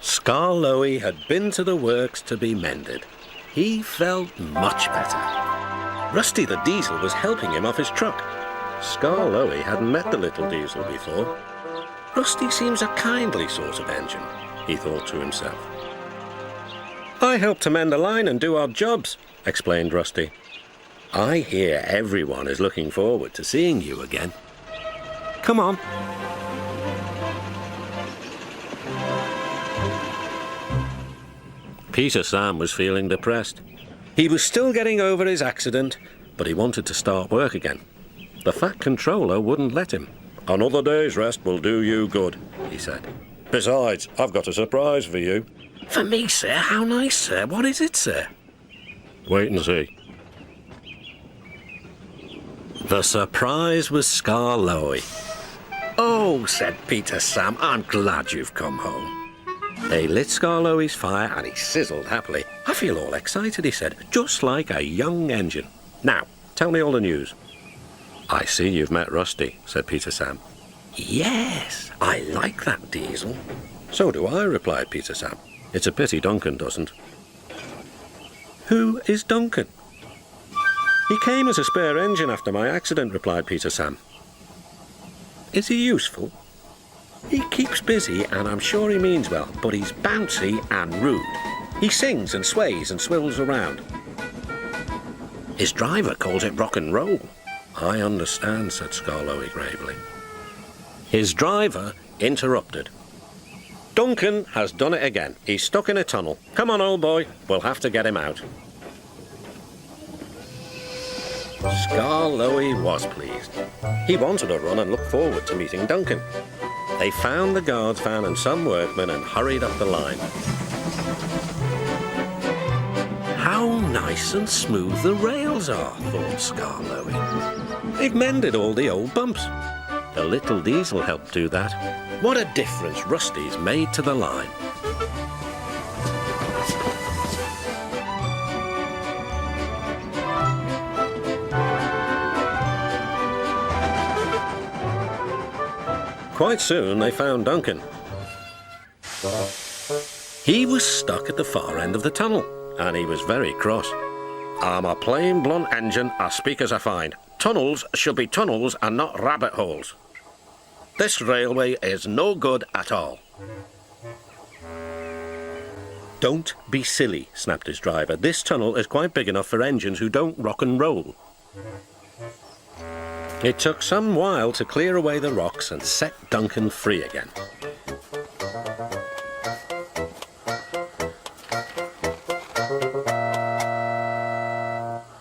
Skarloey had been to the works to be mended. He felt much better. Rusty the Diesel was helping him off his truck. Skarloey hadn't met the little diesel before. Rusty seems a kindly sort of engine, he thought to himself. I help to mend the line and do odd jobs, explained Rusty. I hear everyone is looking forward to seeing you again. Come on. Peter Sam was feeling depressed. He was still getting over his accident, but he wanted to start work again. The Fat Controller wouldn't let him. Another day's rest will do you good, he said. Besides, I've got a surprise for you. For me, sir? How nice, sir. What is it, sir? Wait and see. The surprise was Skarloey. Oh, said Peter Sam, I'm glad you've come home. They lit Skarloey's fire and he sizzled happily. I feel all excited, he said, just like a young engine. Now, tell me all the news. I see you've met Rusty, said Peter Sam. Yes, I like that diesel. So do I, replied Peter Sam. It's a pity Duncan doesn't. Who is Duncan? He came as a spare engine after my accident, replied Peter Sam. Is he useful? He keeps busy and I'm sure he means well, but he's bouncy and rude. He sings and sways and swivels around. His driver calls it rock and roll. I understand, said Skarloey gravely. His driver interrupted. Duncan has done it again. He's stuck in a tunnel. Come on, old boy. We'll have to get him out. Skarloey was pleased. He wanted to run and looked forward to meeting Duncan. They found the guard's van and some workmen and hurried up the line. How nice and smooth the rails are, thought Skarloey. They've mended all the old bumps. The little diesel helped do that. What a difference Rusty's made to the line. Quite soon they found Duncan. He was stuck at the far end of the tunnel, and he was very cross. I'm a plain blunt engine, as speak as I find. Tunnels should be tunnels and not rabbit holes. This railway is no good at all. Don't be silly, snapped his driver. This tunnel is quite big enough for engines who don't rock and roll. It took some while to clear away the rocks and set Duncan free again.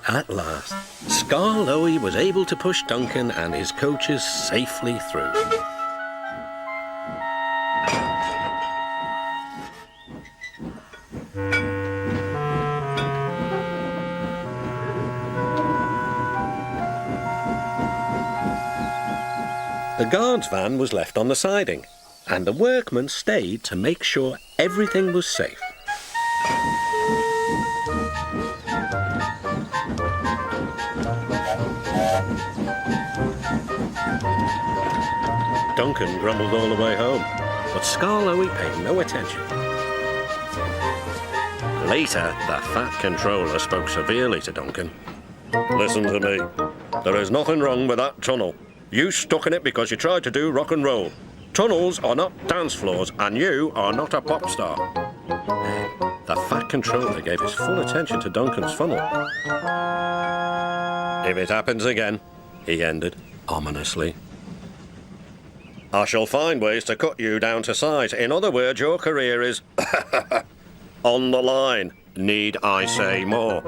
At last, Skarloey was able to push Duncan and his coaches safely through. The guard's van was left on the siding, and the workmen stayed to make sure everything was safe. Duncan grumbled all the way home, but Skarloey paid no attention. Later, the Fat Controller spoke severely to Duncan. Listen to me. There is nothing wrong with that tunnel. You stuck in it because you tried to do rock and roll. Tunnels are not dance floors, and you are not a pop star. The Fat Controller gave his full attention to Duncan's funnel. If it happens again, he ended ominously, I shall find ways to cut you down to size. In other words, your career is on the line. Need I say more?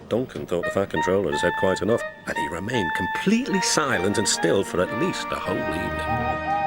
Duncan thought the Fat Controller had said quite enough, and he remained completely silent and still for at least a whole evening.